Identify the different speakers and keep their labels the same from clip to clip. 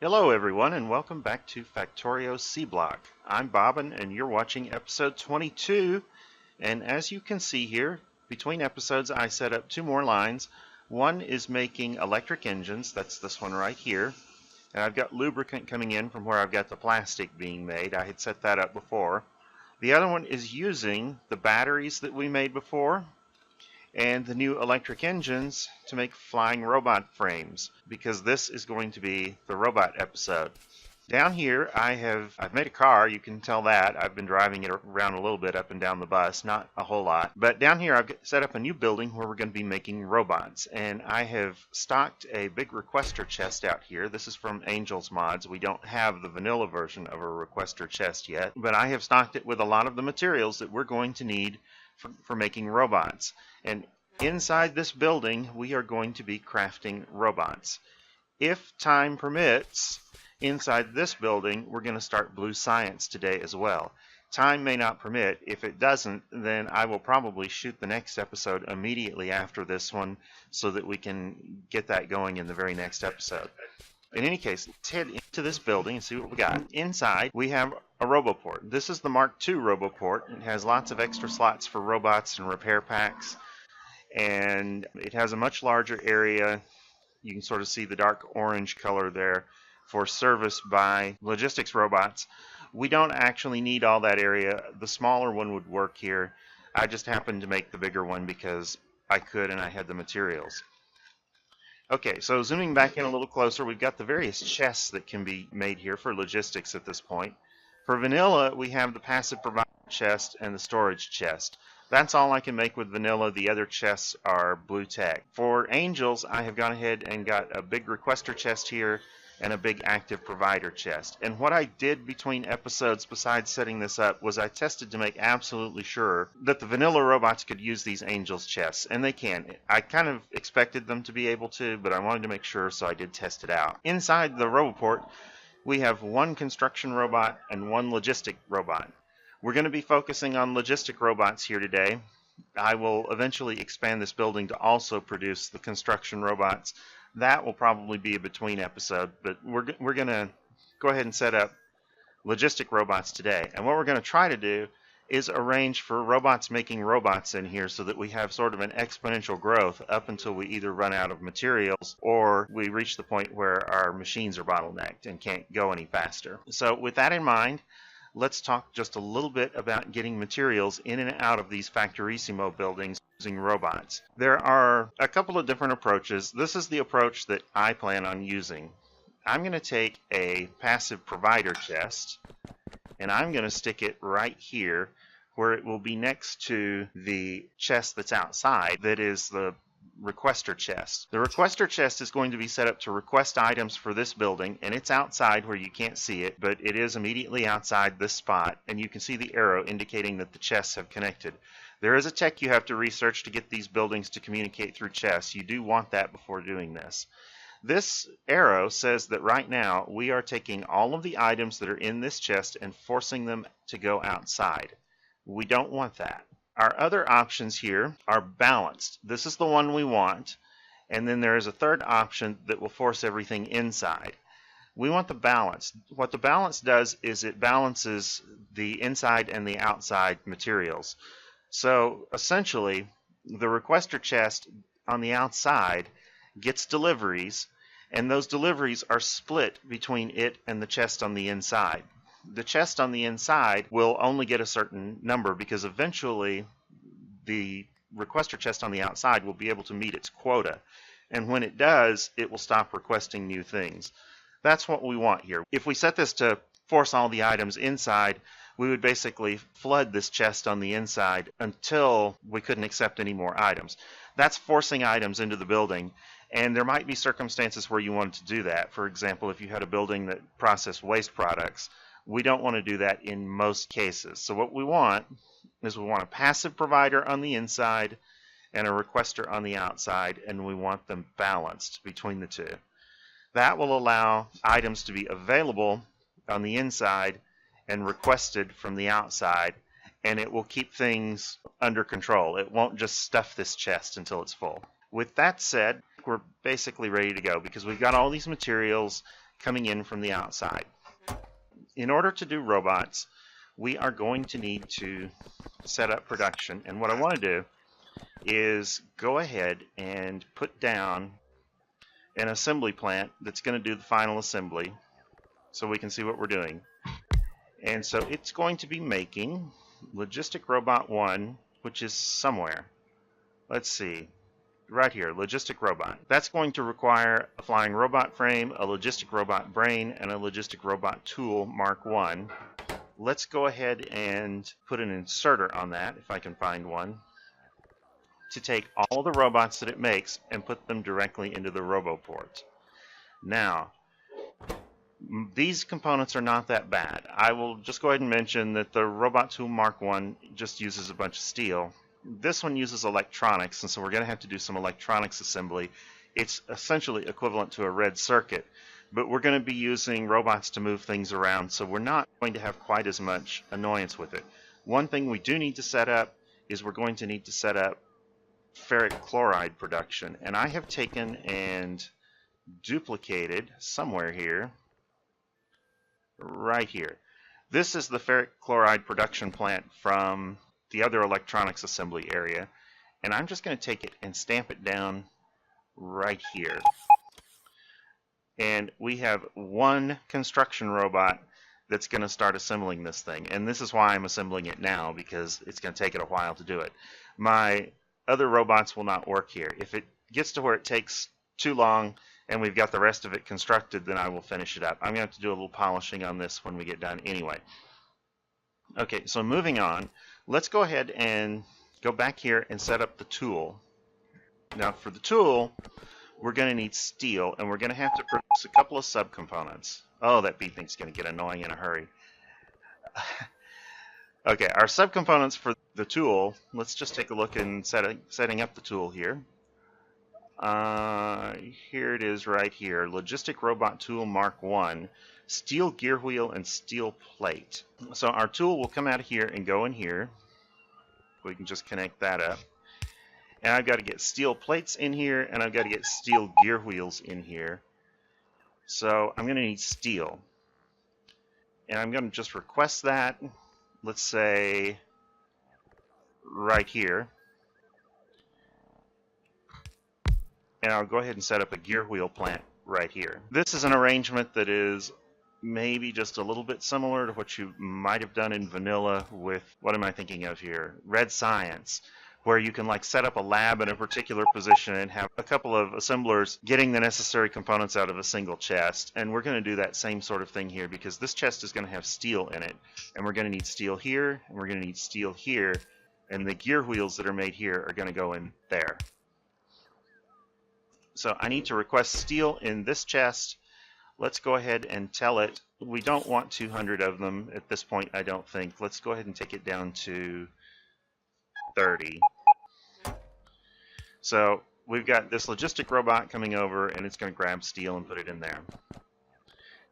Speaker 1: Hello everyone and welcome back to Factorio C Block. I'm Bobbin and you're watching episode 22, and as you can see here, between episodes I set up two more lines. One is making electric engines, that's this one right here, and I've got lubricant coming in from where I've got the plastic being made. I had set that up before. The other one is using the batteries that we made before and the new electric engines to make flying robot frames, because this is going to be the robot episode. Down here I've made a car. You can tell that I've been driving it around a little bit up and down the bus, not a whole lot, but down here I've set up a new building where we're going to be making robots, and I have stocked a big Requestor Chest out here. This is from Angel's Mods. We don't have the vanilla version of a Requestor Chest yet, but I have stocked it with a lot of the materials that we're going to need for making robots. And inside this building we are going to be crafting robots. If time permits, inside this building we're going to start Blue Science today as well. Time may not permit. If it doesn't, then I will probably shoot the next episode immediately after this one so that we can get that going in the very next episode. In any case, let's head into this building and see what we got. Inside, we have a RoboPort. This is the Mark II RoboPort. It has lots of extra slots for robots and repair packs, and it has a much larger area. You can sort of see the dark orange color there for service by logistics robots. We don't actually need all that area. The smaller one would work here. I just happened to make the bigger one because I could and I had the materials. Okay, so zooming back in a little closer, we've got the various chests that can be made here for logistics at this point. For vanilla, we have the passive provider chest and the storage chest. That's all I can make with vanilla. The other chests are blue tech. For angels, I have gone ahead and got a big Requestor chest here and a big active provider chest. And what I did between episodes, besides setting this up, was I tested to make absolutely sure that the vanilla robots could use these angels chests, and they can. I kind of expected them to be able to, but I wanted to make sure, so I did test it out. Inside the RoboPort, we have one construction robot and one logistic robot. We're going to be focusing on logistic robots here today. I will eventually expand this building to also produce the construction robots. That will probably be a between episode, but we're going to go ahead and set up logistic robots today. And what we're going to try to do is arrange for robots making robots in here so that we have sort of an exponential growth up until we either run out of materials or we reach the point where our machines are bottlenecked and can't go any faster. So with that in mind, let's talk just a little bit about getting materials in and out of these Factorissimo buildings using robots. There are a couple of different approaches. This is the approach that I plan on using. I'm going to take a passive provider chest and I'm going to stick it right here where it will be next to the chest that's outside, that is the Requestor Chest. The Requestor Chest is going to be set up to request items for this building, and it's outside where you can't see it, but it is immediately outside this spot, and you can see the arrow indicating that the chests have connected. There is a tech you have to research to get these buildings to communicate through chests. You do want that before doing this. This arrow says that right now we are taking all of the items that are in this chest and forcing them to go outside. We don't want that. Our other options here are balanced. This is the one we want, and then there is a third option that will force everything inside. We want the balance. What the balance does is it balances the inside and the outside materials. So essentially, the Requestor chest on the outside gets deliveries, and those deliveries are split between it and the chest on the inside. The chest on the inside will only get a certain number because eventually the Requestor chest on the outside will be able to meet its quota. And when it does, it will stop requesting new things. That's what we want here. If we set this to force all the items inside, we would basically flood this chest on the inside until we couldn't accept any more items. That's forcing items into the building. And there might be circumstances where you wanted to do that. For example, if you had a building that processed waste products, we don't want to do that in most cases. So what we want is we want a passive provider on the inside and a requester on the outside, and we want them balanced between the two. That will allow items to be available on the inside and requested from the outside, and it will keep things under control. It won't just stuff this chest until it's full. With that said, we're basically ready to go because we've got all these materials coming in from the outside. In order to do robots, we are going to need to set up production, and what I want to do is go ahead and put down an assembly plant that's going to do the final assembly so we can see what we're doing. And so it's going to be making Logistic Robot 1, which is somewhere. Let's see. Right here, Logistic Robot. That's going to require a flying robot frame, a Logistic Robot brain, and a Logistic Robot tool Mark 1. Let's go ahead and put an inserter on that, if I can find one, to take all the robots that it makes and put them directly into the Robo port. Now, these components are not that bad. I will just go ahead and mention that the Robot Tool Mark 1 just uses a bunch of steel. This one uses electronics, and so we're going to have to do some electronics assembly. It's essentially equivalent to a red circuit, but we're going to be using robots to move things around, so we're not going to have quite as much annoyance with it. One thing we do need to set up is we're going to need to set up Ferric Chloride production, and I have taken and duplicated somewhere here, right here. This is the Ferric Chloride production plant from the other electronics assembly area, and I'm just going to take it and stamp it down right here. And we have one construction robot that's going to start assembling this thing, and this is why I'm assembling it now, because it's going to take it a while to do it. My other robots will not work here. If it gets to where it takes too long and we've got the rest of it constructed, then I will finish it up. I'm going to have to do a little polishing on this when we get done anyway. Okay, so moving on, let's go ahead and go back here and set up the tool. Now for the tool, we're going to need steel, and we're going to have to produce a couple of subcomponents. Oh, that beeping's going to get annoying in a hurry. Okay, our subcomponents for the tool, let's just take a look in setting up the tool here. Here it is right here, Logistic Robot Tool Mark 1, steel gear wheel and steel plate. So our tool will come out of here and go in here. We can just connect that up. And I've got to get steel plates in here, and I've got to get steel gear wheels in here. So I'm going to need steel. And I'm going to just request that, let's say, right here. And I'll go ahead and set up a gear wheel plant right here. This is an arrangement that is maybe just a little bit similar to what you might have done in vanilla with, what am I thinking of here? Red Science, where you can like set up a lab in a particular position and have a couple of assemblers getting the necessary components out of a single chest. And we're going to do that same sort of thing here, because this chest is going to have steel in it. And we're going to need steel here, and we're going to need steel here, and the gear wheels that are made here are going to go in there. So I need to request steel in this chest. Let's go ahead and tell it we don't want 200 of them at this point, I don't think. Let's go ahead and take it down to 30. So we've got this logistic robot coming over, and it's going to grab steel and put it in there.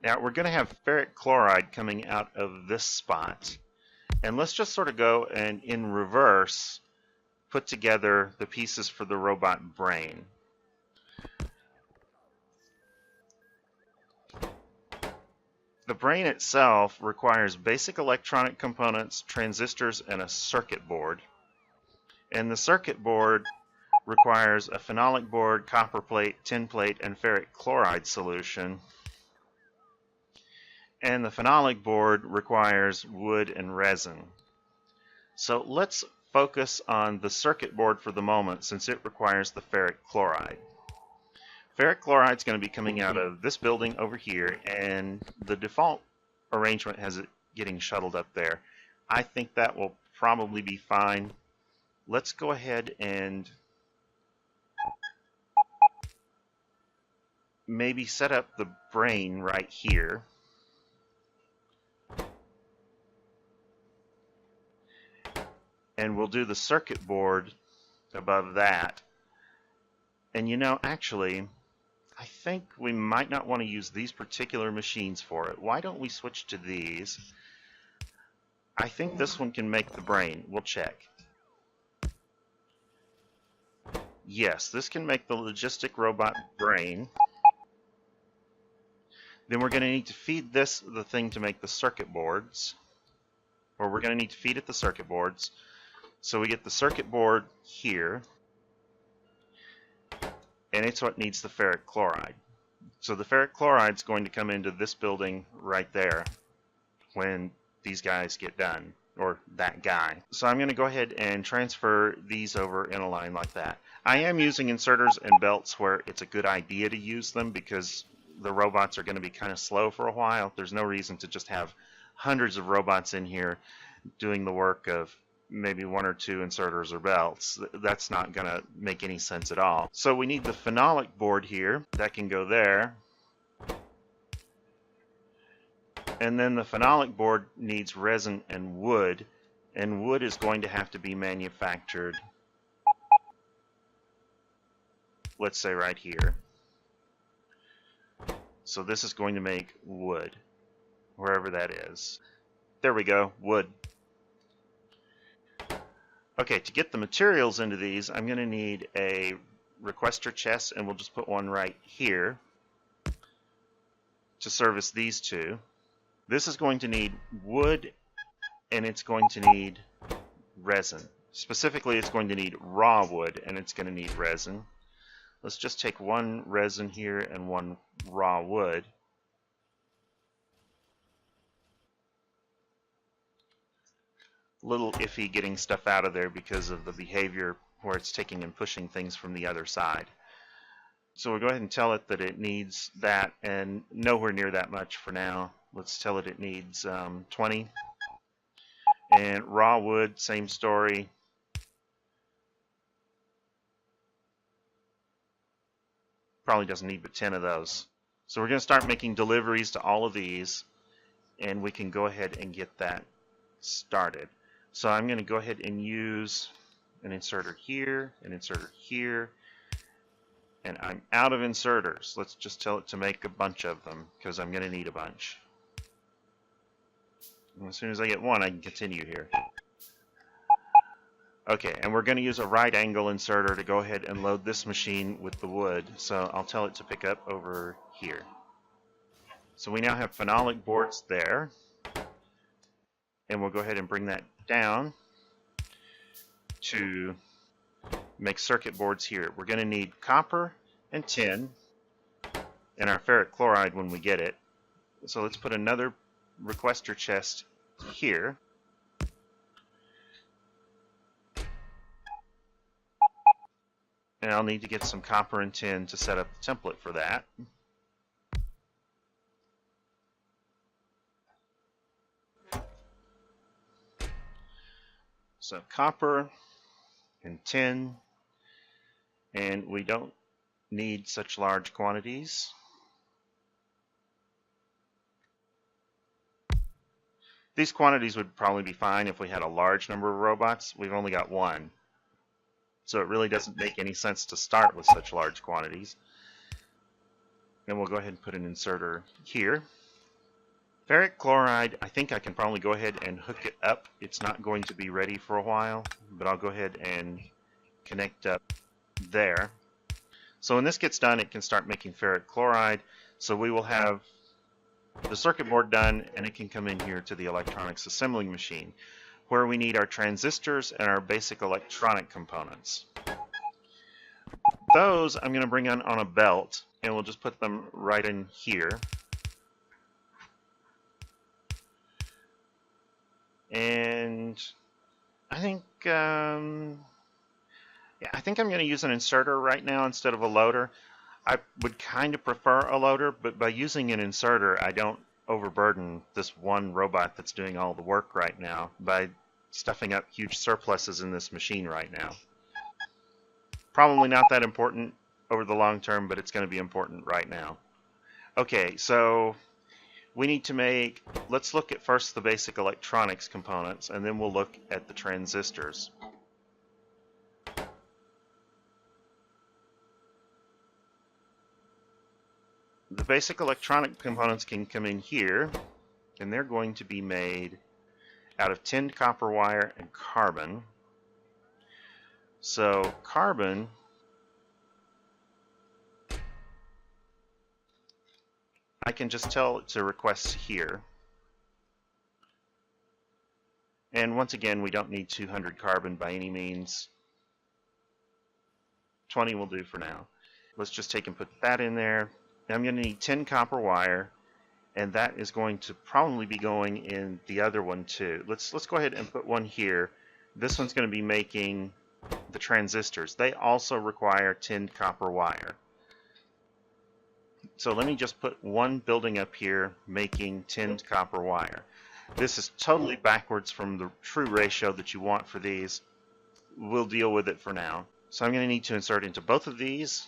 Speaker 1: Now we're going to have ferric chloride coming out of this spot. And let's just sort of go and in reverse put together the pieces for the robot brain. The brain itself requires basic electronic components, transistors, and a circuit board. And the circuit board requires a phenolic board, copper plate, tin plate, and ferric chloride solution. And the phenolic board requires wood and resin. So let's focus on the circuit board for the moment, since it requires the ferric chloride. Ferric chloride is going to be coming out of this building over here, and the default arrangement has it getting shuttled up there. I think that will probably be fine. Let's go ahead and maybe set up the brain right here. And we'll do the circuit board above that. And you know, actually, I think we might not want to use these particular machines for it. Why don't we switch to these? I think this one can make the brain. We'll check. Yes, this can make the logistic robot brain. Then we're going to need to feed the thing to make the circuit boards. Or we're going to need to feed it the circuit boards. So we get the circuit board here. And it's what needs the ferric chloride. So the ferric chloride is going to come into this building right there when these guys get done, or that guy. So I'm going to go ahead and transfer these over in a line like that. I am using inserters and belts where it's a good idea to use them because the robots are going to be kind of slow for a while. There's no reason to just have hundreds of robots in here doing the work of maybe one or two inserters or belts. That's not going to make any sense at all. So we need the phenolic board here. That can go there. And then the phenolic board needs resin and wood is going to have to be manufactured, let's say right here. So this is going to make wood, wherever that is. There we go, wood. Okay, to get the materials into these, I'm going to need a Requestor Chest, and we'll just put one right here to service these two. This is going to need wood, and it's going to need resin. Specifically, it's going to need raw wood, and it's going to need resin. Let's just take one resin here and one raw wood. A little iffy getting stuff out of there because of the behavior where it's taking and pushing things from the other side. So we'll go ahead and tell it that it needs that, and nowhere near that much for now. Let's tell it needs 20. And raw wood, same story. Probably doesn't need but 10 of those. So we're going to start making deliveries to all of these, and we can go ahead and get that started. So I'm going to go ahead and use an inserter here, an inserter here, and I'm out of inserters. Let's just tell it to make a bunch of them, because I'm going to need a bunch. And as soon as I get one, I can continue here. Okay, and we're going to use a right angle inserter to go ahead and load this machine with the wood. So I'll tell it to pick up over here. So we now have phenolic boards there. And we'll go ahead and bring that down to make circuit boards here. We're going to need copper and tin and our ferric chloride when we get it. So let's put another Requestor Chest here. And I'll need to get some copper and tin to set up the template for that. So copper and tin, and we don't need such large quantities. These quantities would probably be fine if we had a large number of robots. We've only got one. So it really doesn't make any sense to start with such large quantities. And we'll go ahead and put an inserter here. Ferric chloride, I think I can probably go ahead and hook it up. It's not going to be ready for a while, but I'll go ahead and connect up there. So when this gets done, it can start making ferric chloride. So we will have the circuit board done, and it can come in here to the electronics assembling machine, where we need our transistors and our basic electronic components. Those I'm going to bring on a belt, and we'll just put them right in here. And I think I think I'm going to use an inserter right now instead of a loader. I would kind of prefer a loader, but by using an inserter, I don't overburden this one robot that's doing all the work right now by stuffing up huge surpluses in this machine right now. Probably not that important over the long term, but it's going to be important right now. Okay, so we need to make, let's look at first the basic electronics components, and then we'll look at the transistors. The basic electronic components can come in here, and they're going to be made out of tinned copper wire and carbon. So carbon I can just tell it to request here. And once again, we don't need 200 carbon by any means. 20 will do for now. Let's just take and put that in there. Now I'm going to need 10 copper wire, and that is going to probably be going in the other one too. Let's go ahead and put one here. This one's going to be making the transistors. They also require 10 copper wire. So let me just put one building up here making 10 copper wire. This is totally backwards from the true ratio that you want for these. We'll deal with it for now. So I'm going to need to insert into both of these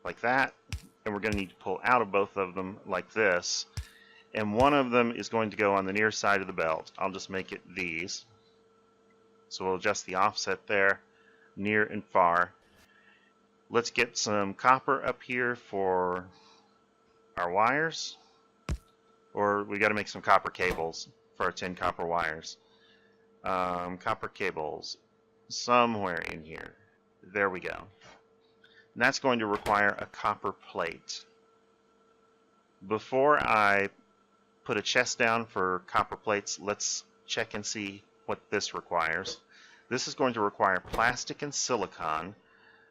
Speaker 1: like that, and we're going to need to pull out of both of them like this. And one of them is going to go on the near side of the belt. I'll just make it these. So we'll adjust the offset there, near and far. Let's get some copper up here for our wires, or we got to make some copper cables for our 10 copper wires. Copper cables somewhere in here. There we go. And that's going to require a copper plate. Before I put a chest down for copper plates, let's check and see what this requires. This is going to require plastic and silicon,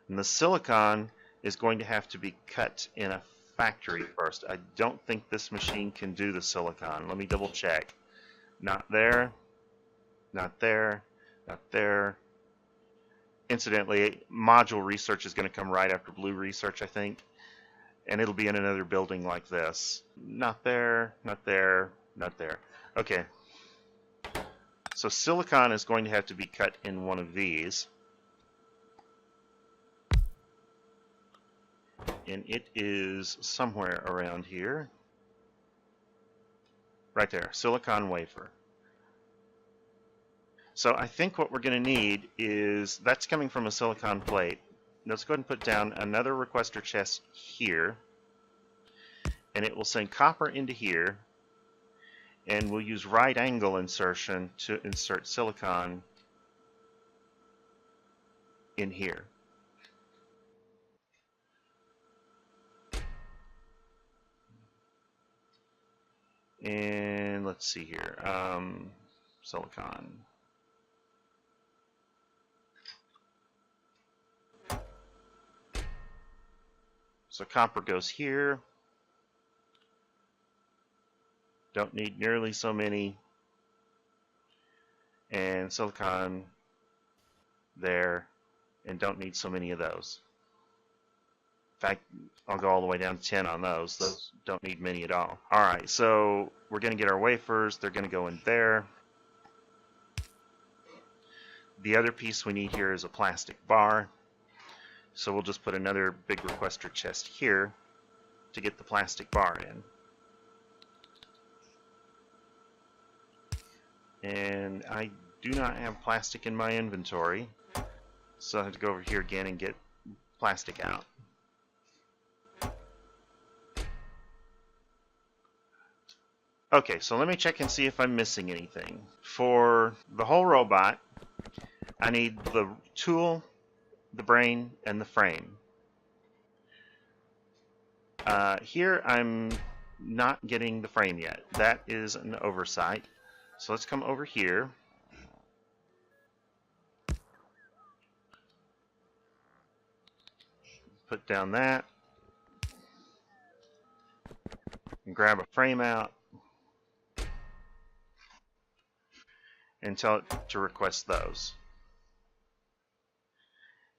Speaker 1: and the silicon is going to have to be cut in a factory first. I don't think this machine can do the silicon. Let me double check. Not there, not there, not there. Incidentally, module research is going to come right after blue research, I think, and it'll be in another building like this. Not there, not there, not there. Okay, so silicon is going to have to be cut in one of these, and it is somewhere around here. Right there, silicon wafer. So I think what we're going to need is, that's coming from a silicon plate. Let's go ahead and put down another Requestor Chest here, and it will send copper into here, and we'll use right angle insertion to insert silicon in here. And let's see here, silicon. So copper goes here. Don't need nearly so many. And silicon there, and don't need so many of those. In fact, I'll go all the way down to 10 on those. Those don't need many at all. Alright, so we're going to get our wafers. They're going to go in there. The other piece we need here is a plastic bar. So we'll just put another big Requestor Chest here to get the plastic bar in. And I do not have plastic in my inventory, so I have to go over here again and get plastic out. Okay, so let me check and see if I'm missing anything. For the whole robot, I need the tool, the brain, and the frame. Here I'm not getting the frame yet. That is an oversight. So let's come over here. Put down that. And grab a frame out. And tell it to request those.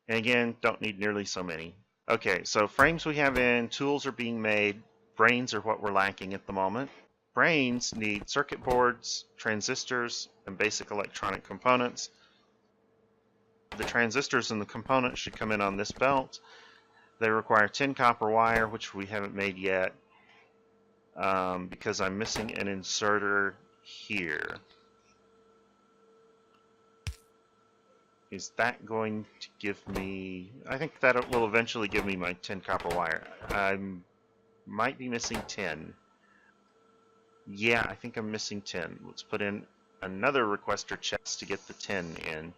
Speaker 1: And again, don't need nearly so many. Okay, so frames we have in, tools are being made, brains are what we're lacking at the moment. Brains need circuit boards, transistors, and basic electronic components. The transistors and the components should come in on this belt. They require 10 copper wire, which we haven't made yet, because I'm missing an inserter here. Is that going to give me... I think that will eventually give me my 10 copper wire. I might be missing 10. Yeah, I think I'm missing 10. Let's put in another Requestor Chest to get the 10 in,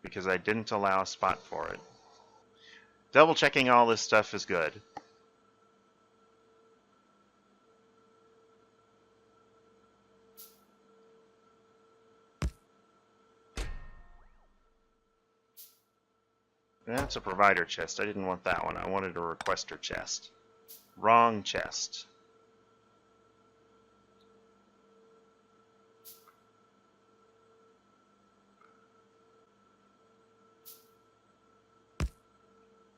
Speaker 1: because I didn't allow a spot for it. Double checking all this stuff is good. That's a provider chest. I didn't want that one. I wanted a requester chest. Wrong chest.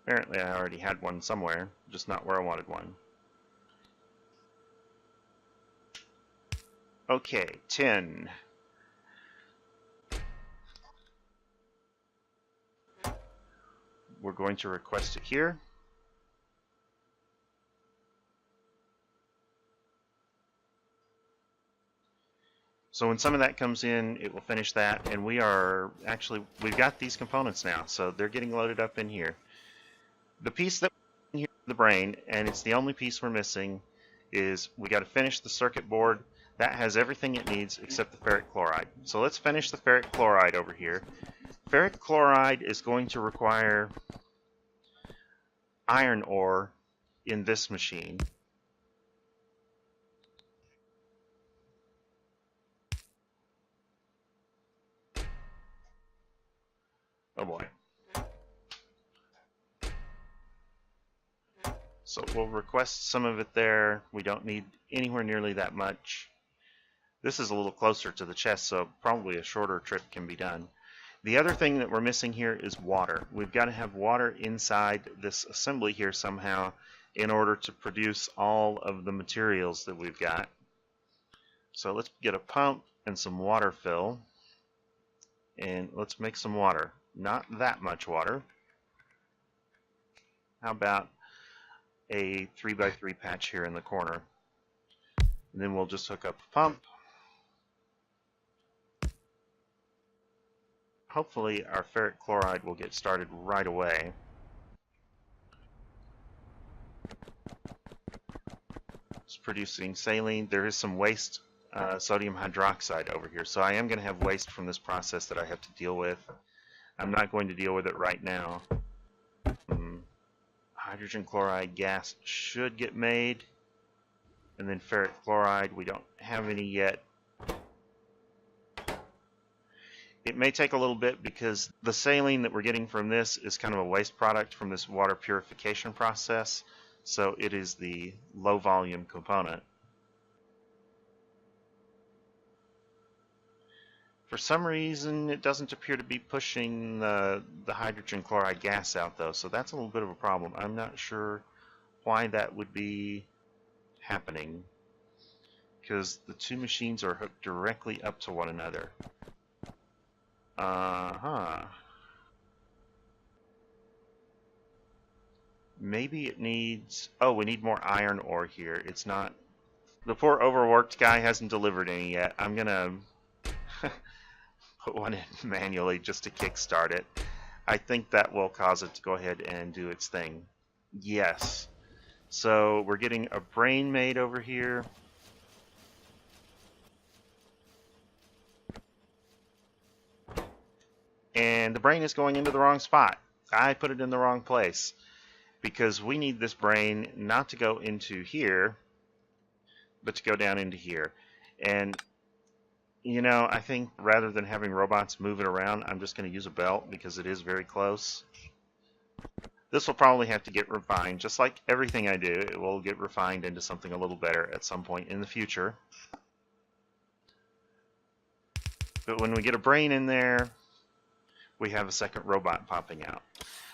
Speaker 1: Apparently I already had one somewhere, just not where I wanted one. Okay, 10. We're going to request it here. So when some of that comes in, it will finish that, and we've got these components now, so they're getting loaded up in here. The piece that in here, the brain, and it's the only piece we're missing, is we got to finish the circuit board. That has everything it needs except the ferric chloride. So let's finish the ferric chloride over here. Ferric chloride is going to require iron ore in this machine. Oh boy. So we'll request some of it there. We don't need anywhere nearly that much. This is a little closer to the chest, so probably a shorter trip can be done. The other thing that we're missing here is water. We've got to have water inside this assembly here somehow in order to produce all of the materials that we've got. So let's get a pump and some water fill, and let's make some water. Not that much water. How about a 3x3 patch here in the corner? And then we'll just hook up a pump. Hopefully our ferric chloride will get started right away. It's producing saline. There is some waste sodium hydroxide over here, so I am going to have waste from this process that I have to deal with. I'm not going to deal with it right now. Hydrogen chloride gas should get made, and then ferric chloride, we don't have any yet. It may take a little bit because the saline that we're getting from this is kind of a waste product from this water purification process, so it is the low volume component. For some reason, it doesn't appear to be pushing the hydrogen chloride gas out, though, so that's a little bit of a problem. I'm not sure why that would be happening, because the two machines are hooked directly up to one another. Maybe it needs... Oh, we need more iron ore here. It's not... The poor overworked guy hasn't delivered any yet. I'm gonna put one in manually just to kickstart it. I think that will cause it to go ahead and do its thing. Yes. So we're getting a brain made over here. And the brain is going into the wrong spot. I put it in the wrong place because we need this brain not to go into here, but to go down into here. And you know, I think rather than having robots move it around, I'm just going to use a belt because it is very close. This will probably have to get refined. Just like everything I do, it will get refined into something a little better at some point in the future. But when we get a brain in there, we have a second robot popping out.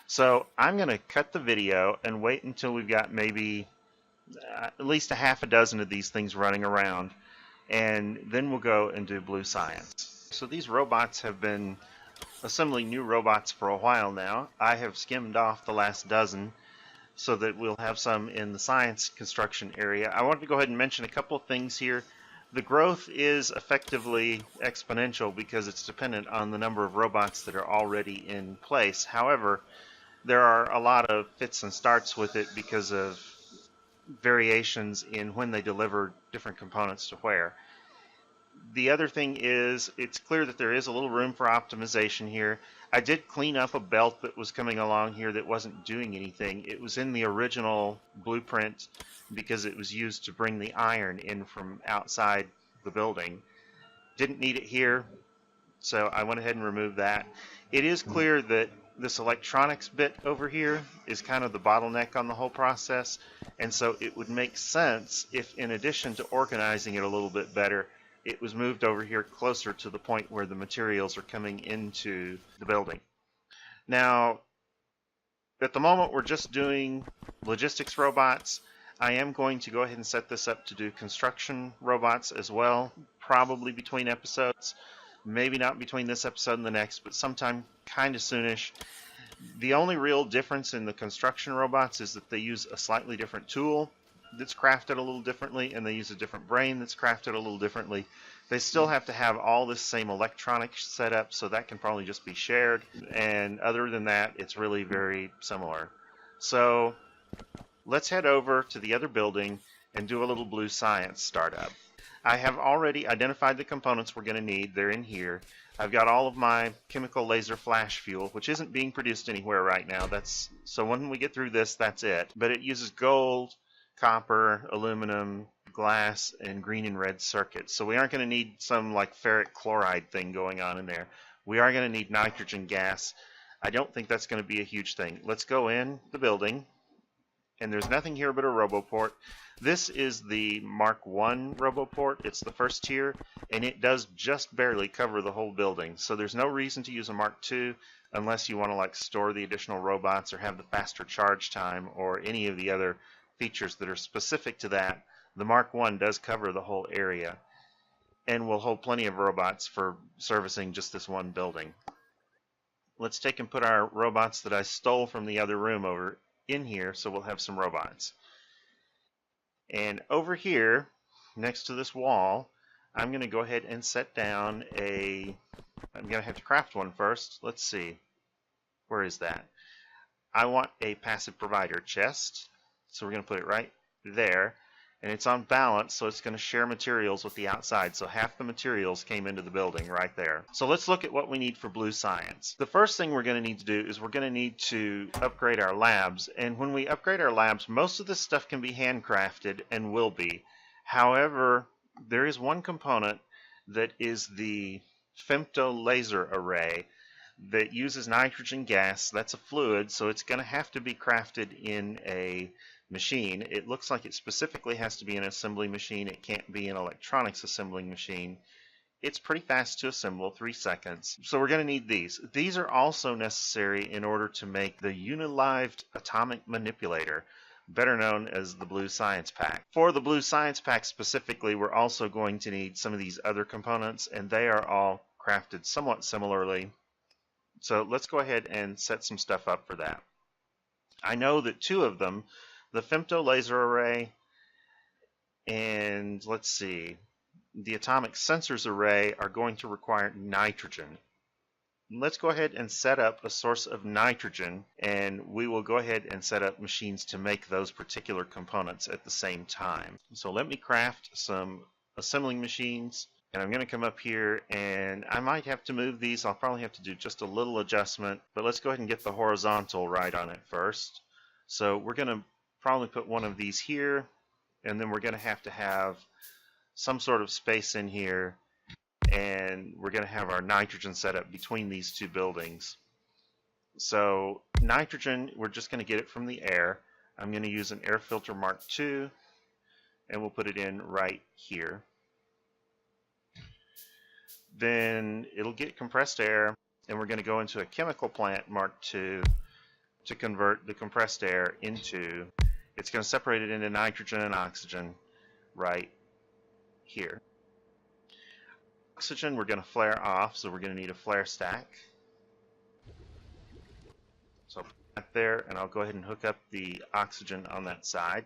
Speaker 1: So I'm going to cut the video and wait until we've got maybe at least a half a dozen of these things running around, and then we'll go and do blue science. So these robots have been assembling new robots for a while now. I have skimmed off the last dozen so that we'll have some in the science construction area. I wanted to go ahead and mention a couple of things here. The growth is effectively exponential because it's dependent on the number of robots that are already in place. However, there are a lot of fits and starts with it because of variations in when they deliver different components to where. The other thing is, it's clear that there is a little room for optimization here. I did clean up a belt that was coming along here that wasn't doing anything. It was in the original blueprint because it was used to bring the iron in from outside the building. Didn't need it here, so I went ahead and removed that. It is clear that this electronics bit over here is kind of the bottleneck on the whole process, and so it would make sense if, in addition to organizing it a little bit better, it was moved over here closer to the point where the materials are coming into the building. Now, at the moment, we're just doing logistics robots. I am going to go ahead and set this up to do construction robots as well, probably between episodes. Maybe not between this episode and the next, but sometime kind of soonish. The only real difference in the construction robots is that they use a slightly different tool that's crafted a little differently, and they use a different brain that's crafted a little differently. They still have to have all this same electronic setup, so that can probably just be shared. And other than that, it's really very similar. So let's head over to the other building and do a little blue science startup. I have already identified the components we're going to need. They're in here. I've got all of my chemical laser flash fuel, which isn't being produced anywhere right now. So when we get through this, that's it. But it uses gold, copper, aluminum, glass, and green and red circuits. So we aren't going to need some like ferric chloride thing going on in there. We are going to need nitrogen gas. I don't think that's going to be a huge thing. Let's go in the building. And there's nothing here but a RoboPort. This is the Mark I RoboPort. It's the first tier, and it does just barely cover the whole building. So there's no reason to use a Mark II unless you want to like store the additional robots or have the faster charge time or any of the other features that are specific to that. The Mark I does cover the whole area and will hold plenty of robots for servicing just this one building. Let's take and put our robots that I stole from the other room over in here, so we'll have some robots. And over here next to this wall, I'm going to go ahead and set down I'm going to have to craft one first. Let's see, where is that? I want a passive provider chest, so we're going to put it right there, and it's on balance, so it's going to share materials with the outside. So half the materials came into the building right there. So let's look at what we need for blue science. The first thing we're going to need to do is we're going to need to upgrade our labs. And when we upgrade our labs, most of this stuff can be handcrafted and will be. However, there is one component that is the Femto laser array that uses nitrogen gas. That's a fluid, so it's going to have to be crafted in a machine. It looks like it specifically has to be an assembly machine. It can't be an electronics assembling machine. It's pretty fast to assemble, 3 seconds. So we're going to need these. These are also necessary in order to make the unilived atomic manipulator, better known as the Blue Science Pack. For the Blue Science Pack specifically, we're also going to need some of these other components, and they are all crafted somewhat similarly. So let's go ahead and set some stuff up for that. I know that 2 of them, the Femto laser array and let's see, the atomic sensors array, are going to require nitrogen. Let's go ahead and set up a source of nitrogen, and we will go ahead and set up machines to make those particular components at the same time. So let me craft some assembling machines, and I'm going to come up here, and I might have to move these. I'll probably have to do just a little adjustment, but let's go ahead and get the horizontal right on it first. So we're going to probably put one of these here, and then we're going to have some sort of space in here, and we're going to have our nitrogen set up between these 2 buildings. So nitrogen, we're just going to get it from the air. I'm going to use an air filter Mark II, and we'll put it in right here. Then it'll get compressed air, and we're going to go into a chemical plant Mark II to convert the compressed air into, it's going to separate it into nitrogen and oxygen right here. Oxygen we're going to flare off, so we're going to need a flare stack. So I'll put that there, and I'll go ahead and hook up the oxygen on that side.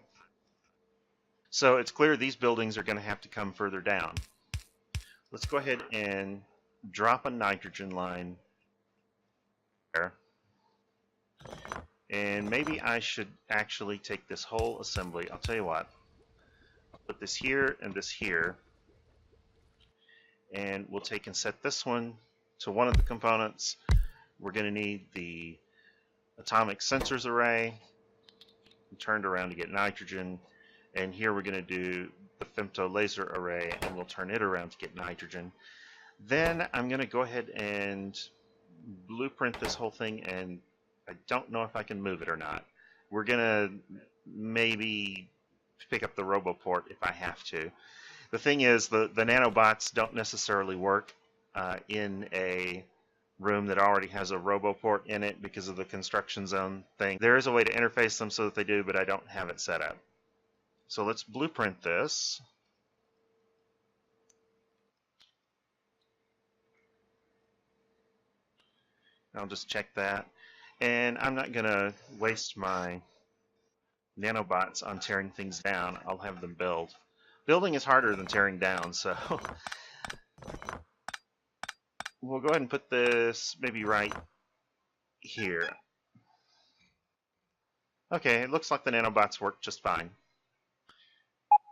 Speaker 1: So it's clear these buildings are going to have to come further down. Let's go ahead and drop a nitrogen line there. And maybe I should actually take this whole assembly. I'll tell you what. I'll put this here and this here. And we'll take and set this one to one of the components. We're going to need the atomic sensors array. Turned around to get nitrogen. And here we're going to do the Femto laser array, and we'll turn it around to get nitrogen. Then I'm going to go ahead and blueprint this whole thing, and I don't know if I can move it or not. We're gonna maybe pick up the Robo port if I have to. The thing is, the nanobots don't necessarily work in a room that already has a Robo port in it because of the construction zone thing. There is a way to interface them so that they do, but I don't have it set up. So let's blueprint this. I'll just check that. And I'm not going to waste my nanobots on tearing things down. I'll have them build. Building is harder than tearing down, so we'll go ahead and put this maybe right here. Okay, it looks like the nanobots work just fine.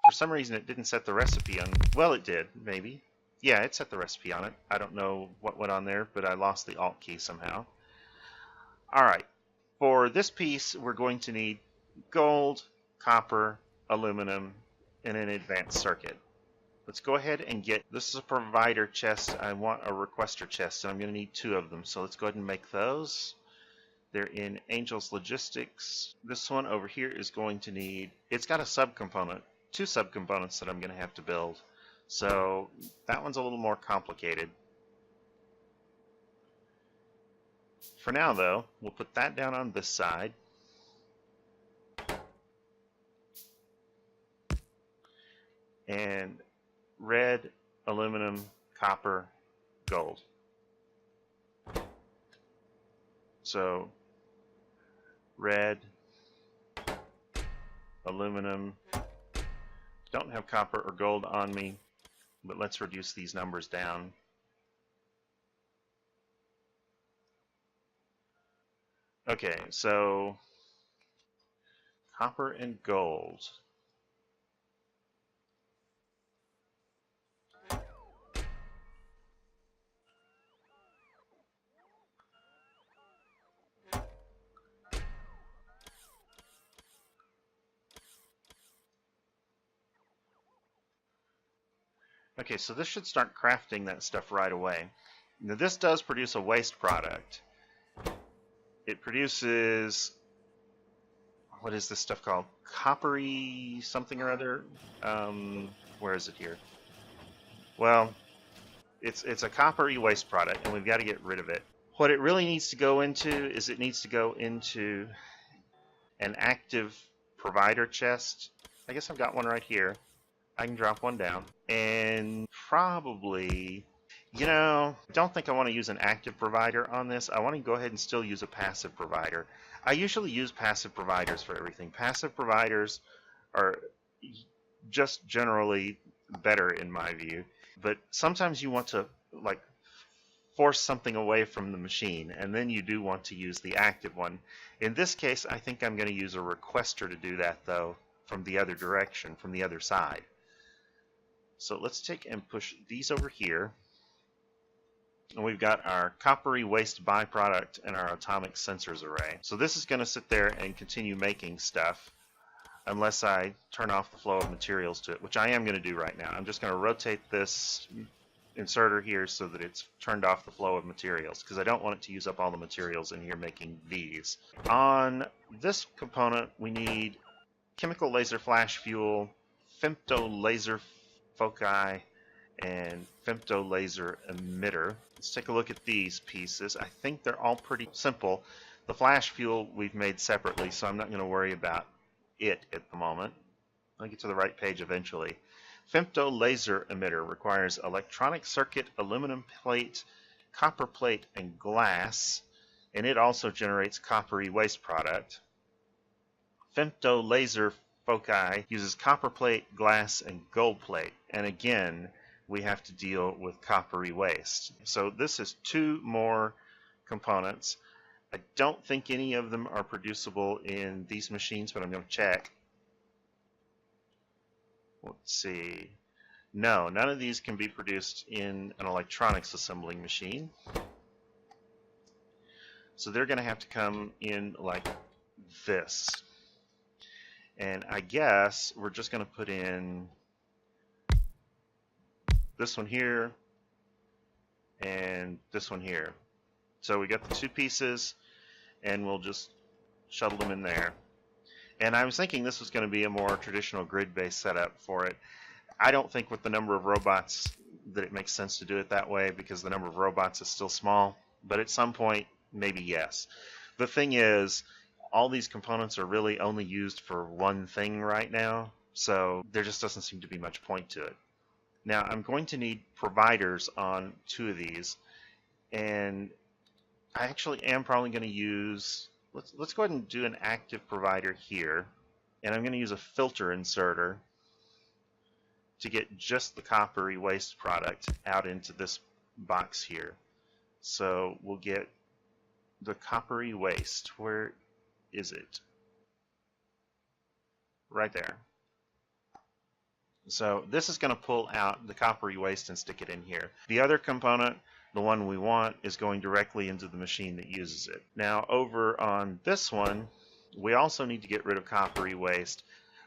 Speaker 1: For some reason it didn't set the recipe on... Well, it did, maybe. Yeah, it set the recipe on it. I don't know what went on there, but I lost the Alt key somehow. Alright, for this piece we're going to need gold, copper, aluminum, and an advanced circuit. Let's go ahead and get... This is a provider chest. I want a Requestor Chest, and I'm going to need 2 of them. So let's go ahead and make those. They're in Angel's Logistics. This one over here is going to need... It's got a subcomponent. 2 subcomponents that I'm going to have to build. So that one's a little more complicated. For now, though, we'll put that down on this side. And red, aluminum, copper, gold. So red, aluminum, don't have copper or gold on me, but let's reduce these numbers down. Okay, so copper and gold. Okay, so this should start crafting that stuff right away. Now this does produce a waste product. It produces, what is this stuff called? Coppery something or other? Where is it here? Well, it's a coppery waste product, and we've got to get rid of it. What it really needs to go into is it needs to go into an active provider chest. I guess I've got one right here. I can drop one down. And probably, you know, I don't think I want to use an active provider on this. I want to go ahead and still use a passive provider. I usually use passive providers for everything. Passive providers are just generally better in my view. But sometimes you want to, like, force something away from the machine, and then you do want to use the active one. In this case, I think I'm going to use a requester to do that, though, from the other direction, from the other side. So let's take and push these over here. And we've got our coppery waste byproduct and our atomic sensors array. So this is going to sit there and continue making stuff unless I turn off the flow of materials to it, which I am going to do right now. I'm just going to rotate this inserter here so that it's turned off the flow of materials, because I don't want it to use up all the materials in here making these. On this component, we need chemical laser flash fuel, femto laser foci, and femto laser emitter. Let's take a look at these pieces. I think they're all pretty simple. The flash fuel we've made separately, so I'm not going to worry about it at the moment. I'll get to the right page eventually. Femto laser emitter requires electronic circuit, aluminum plate, copper plate, and glass, and it also generates coppery waste product. Femto laser foci uses copper plate, glass, and gold plate, and again we have to deal with coppery waste. So this is 2 more components. I don't think any of them are producible in these machines, but I'm going to check. Let's see. No, none of these can be produced in an electronics assembling machine. So they're going to have to come in like this. And I guess we're just going to put in this one here and this one here So we got the two pieces, and we'll just shuttle them in there. And I was thinking this was going to be a more traditional grid-based setup for it. I don't think with the number of robots that it makes sense to do it that way, because the number of robots is still small. But at some point, maybe yes. The thing is, all these components are really only used for one thing right now, so there just doesn't seem to be much point to it. Now I'm going to need providers on two of these, and I actually am probably going to use, let's go ahead and do an active provider here, and I'm going to use a filter inserter to get just the coppery waste product out into this box here. So we'll get the coppery waste. Where is it? Right there. So this is going to pull out the coppery waste and stick it in here. The other component, the one we want, is going directly into the machine that uses it. Now over on this one, we also need to get rid of coppery waste.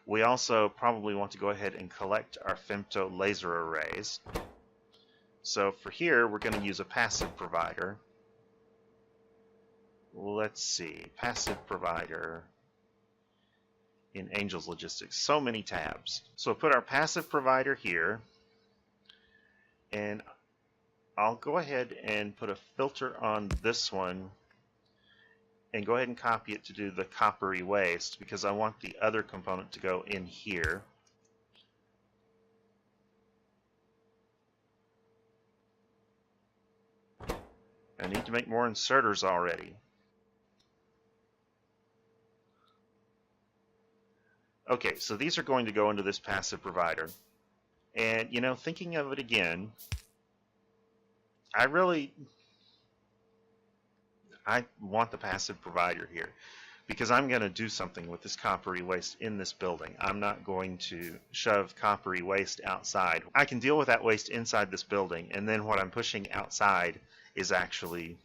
Speaker 1: We also probably want to go ahead and collect our Femto laser arrays. So for here, we're going to use a passive provider. Let's see, passive provider in Angel's Logistics. So many tabs. So we'll put our passive provider here, and I'll go ahead and put a filter on this one and go ahead and copy it to do the coppery waste, because I want the other component to go in here. I need to make more inserters already. Okay, so these are going to go into this passive provider. And, you know, thinking of it again, I want the passive provider here, because I'm going to do something with this coppery waste in this building. I'm not going to shove coppery waste outside. I can deal with that waste inside this building, and then what I'm pushing outside is actually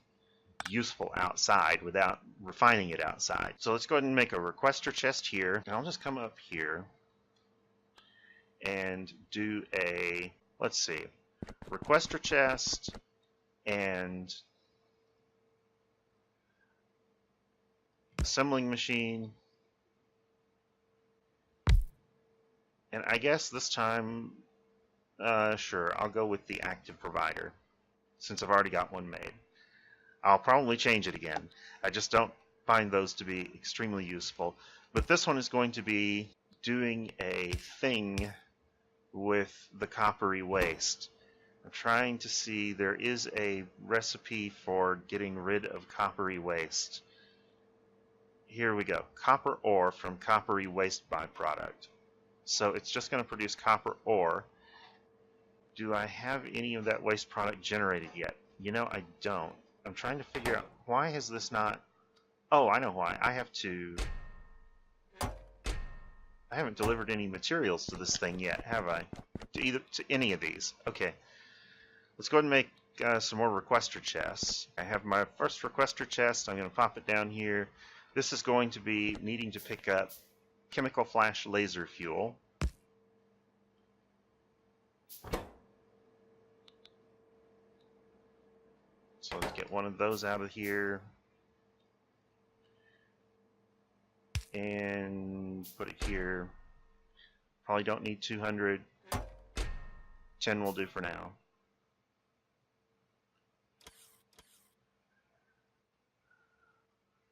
Speaker 1: useful outside without refining it outside. So let's go ahead and make a Requestor Chest here, and I'll just come up here and do a, let's see, Requestor Chest and assembling machine, and I guess this time, sure, I'll go with the active provider since I've already got one made. I'll probably change it again. I just don't find those to be extremely useful. But this one is going to be doing a thing with the coppery waste. I'm trying to see, there is a recipe for getting rid of coppery waste. Here we go. Copper ore from coppery waste byproduct. So it's just going to produce copper ore. Do I have any of that waste product generated yet? You know, I don't. I'm trying to figure out, why has this not... Oh, I know why. I haven't delivered any materials to this thing yet, have I? To any of these. Okay. Let's go ahead and make some more Requestor Chests. I have my first Requestor Chest. I'm going to pop it down here. This is going to be needing to pick up chemical flash laser fuel. So let's get one of those out of here and put it here. Probably don't need 200. 10 will do for now.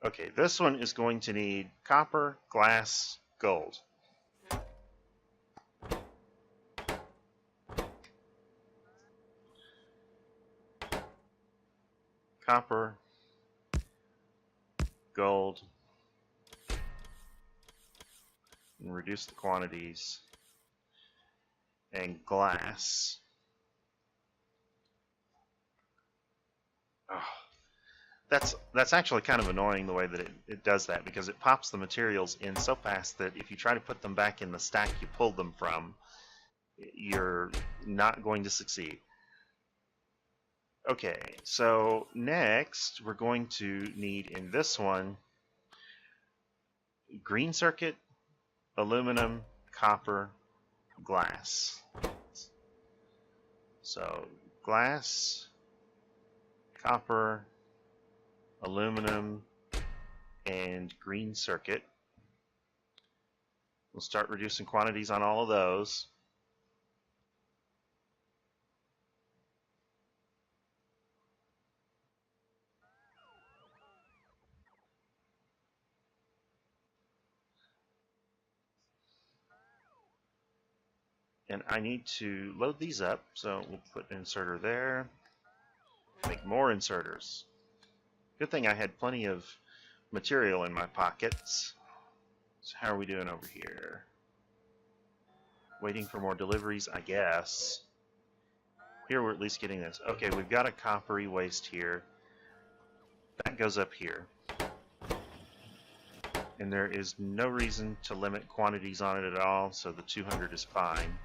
Speaker 1: Okay, this one is going to need copper, glass, gold. Copper, gold, and reduce the quantities, and glass. Oh, that's actually kind of annoying the way that it does that, because it pops the materials in so fast that if you try to put them back in the stack you pulled them from, you're not going to succeed. Okay, so next we're going to need in this one green circuit, aluminum, copper, glass. So glass, copper, aluminum, and green circuit. We'll start reducing quantities on all of those. And I need to load these up, so we'll put an inserter there. Make more inserters. Good thing I had plenty of material in my pockets. So how are we doing over here? Waiting for more deliveries, I guess. Here we're at least getting this. Okay, we've got a coppery waste here. That goes up here. And there is no reason to limit quantities on it at all, so the 200 is fine.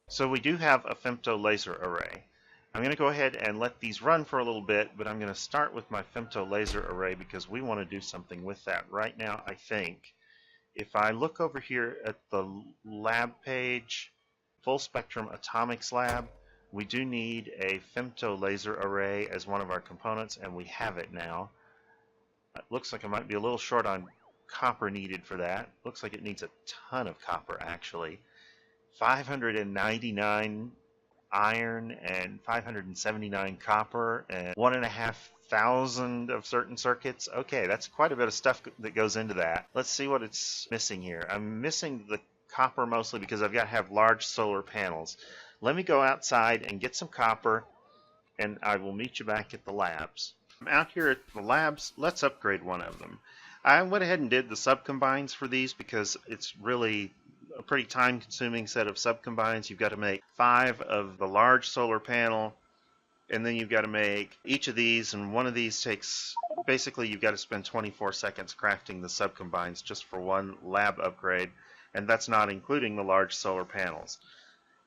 Speaker 1: So we do have a Femto laser array. I'm going to go ahead and let these run for a little bit, but I'm going to start with my Femto laser array because we want to do something with that right now, I think. If I look over here at the lab page, Full Spectrum Atomics Lab, we do need a Femto laser array as one of our components, and we have it now. It looks like I might be a little short on copper needed for that. Looks like it needs a ton of copper, actually. 599 iron and 579 copper and 1,500 of certain circuits. Okay, that's quite a bit of stuff that goes into that. Let's see what it's missing here. I'm missing the copper mostly because I've got to have large solar panels. Let me go outside and get some copper, and I will meet you back at the labs. I'm out here at the labs. Let's upgrade one of them. I went ahead and did the subcombines for these because it's really a pretty time-consuming set of subcombines. You've got to make 5 of the large solar panel, and then you've got to make each of these, and one of these takes, basically you've got to spend 24 seconds crafting the subcombines just for one lab upgrade, and that's not including the large solar panels.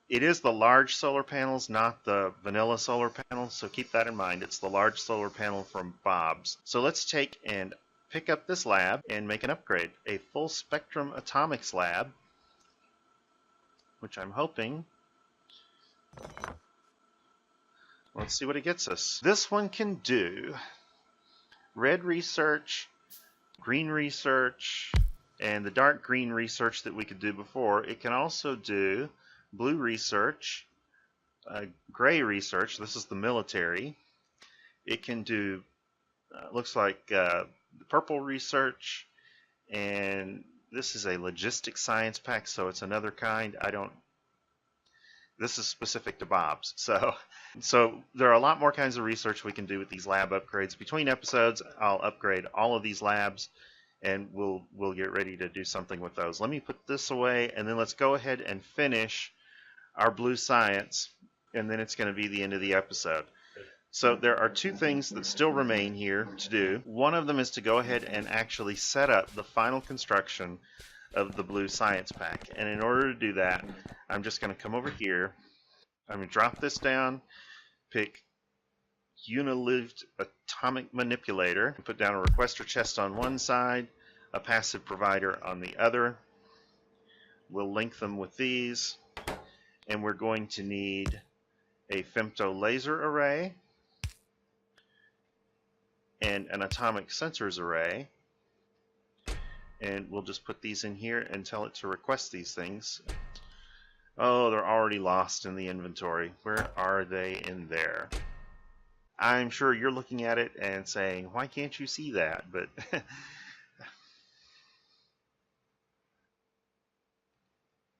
Speaker 1: It is the large solar panels, not the vanilla solar panels, so keep that in mind. It's the large solar panel from Bob's. So let's take and pick up this lab and make an upgrade. A Full Spectrum Atomics Lab, which I'm hoping. Let's see what it gets us. This one can do red research, green research, and the dark green research that we could do before. It can also do blue research, gray research. This is the military. It can do, looks like purple research, and this is a logistics science pack, so it's another kind. This is specific to Bob's. So there are a lot more kinds of research we can do with these lab upgrades. Between episodes, I'll upgrade all of these labs, and we'll get ready to do something with those. Let me put this away, and then let's go ahead and finish our blue science, and then it's going to be the end of the episode. So there are 2 things that still remain here to do. One of them is to go ahead and actually set up the final construction of the blue science pack. And in order to do that, I'm just going to come over here. I'm going to drop this down, pick Unilived Atomic Manipulator, put down a Requestor Chest on one side, a passive provider on the other. We'll link them with these. And we're going to need a Femto laser array and an atomic sensors array. And we'll just put these in here and tell it to request these things. Oh, they're already lost in the inventory. Where are they in there? I'm sure you're looking at it and saying, why can't you see that? But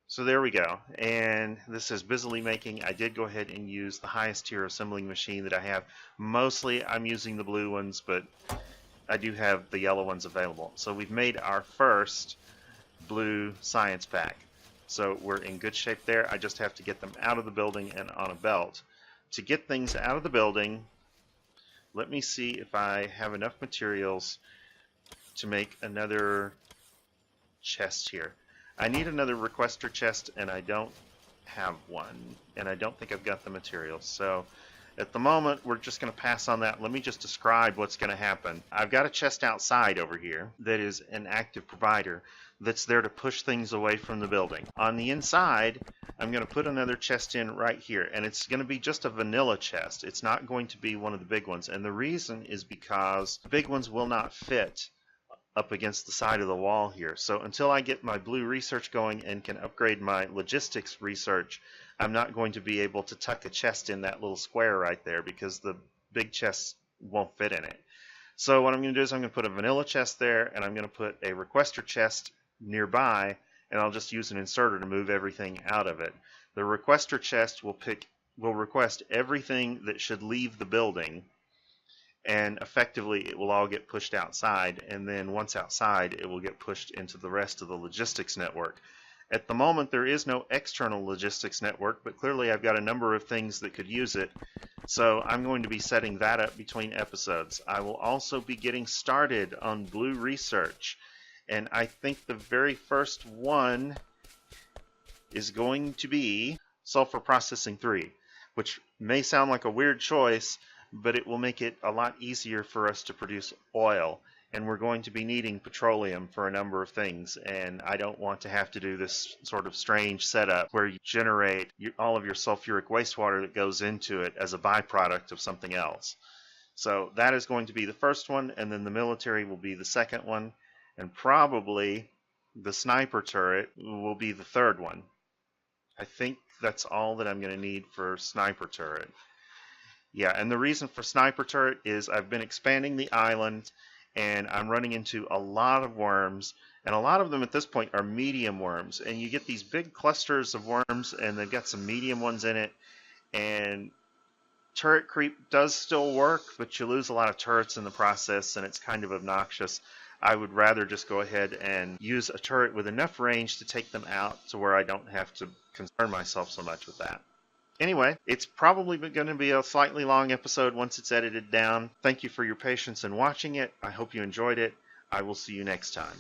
Speaker 1: so there we go, and this is busily making. I did go ahead and use the highest tier assembling machine that I have. Mostly I'm using the blue ones, but I do have the yellow ones available. So we've made our first blue science pack. So we're in good shape there. I just have to get them out of the building and on a belt. To get things out of the building, let me see if I have enough materials to make another chest here. I need another Requestor Chest, and I don't have one, and I don't think I've got the materials. So At the moment, we're just going to pass on that. Let me just describe what's going to happen. I've got a chest outside over here that is an active provider that's there to push things away from the building. On the inside, I'm going to put another chest in right here, and it's going to be just a vanilla chest. It's not going to be one of the big ones, and the reason is because the big ones will not fit up against the side of the wall here. So until I get my blue research going and can upgrade my logistics research, I'm not going to be able to tuck a chest in that little square right there because the big chests won't fit in it. So what I'm going to do is I'm going to put a vanilla chest there, and I'm going to put a Requestor Chest nearby, and I'll just use an inserter to move everything out of it. The Requestor Chest will request everything that should leave the building, and effectively it will all get pushed outside, and then once outside it will get pushed into the rest of the logistics network. At the moment there is no external logistics network, but clearly I've got a number of things that could use it, so I'm going to be setting that up between episodes. I will also be getting started on blue research, and I think the very first one is going to be sulfur processing 3, which may sound like a weird choice, but it will make it a lot easier for us to produce oil. And we're going to be needing petroleum for a number of things, and I don't want to have to do this sort of strange setup where you generate all of your sulfuric wastewater that goes into it as a byproduct of something else. So that is going to be the first one, and then the military will be the second one, and probably the sniper turret will be the third one. I think that's all that I'm going to need for sniper turret. Yeah, and the reason for sniper turret is I've been expanding the island, and I'm running into a lot of worms, and a lot of them at this point are medium worms, and you get these big clusters of worms, and they've got some medium ones in it, and turret creep does still work, but you lose a lot of turrets in the process, and it's kind of obnoxious. I would rather just go ahead and use a turret with enough range to take them out to where I don't have to concern myself so much with that. Anyway, it's probably going to be a slightly long episode once it's edited down. Thank you for your patience in watching it. I hope you enjoyed it. I will see you next time.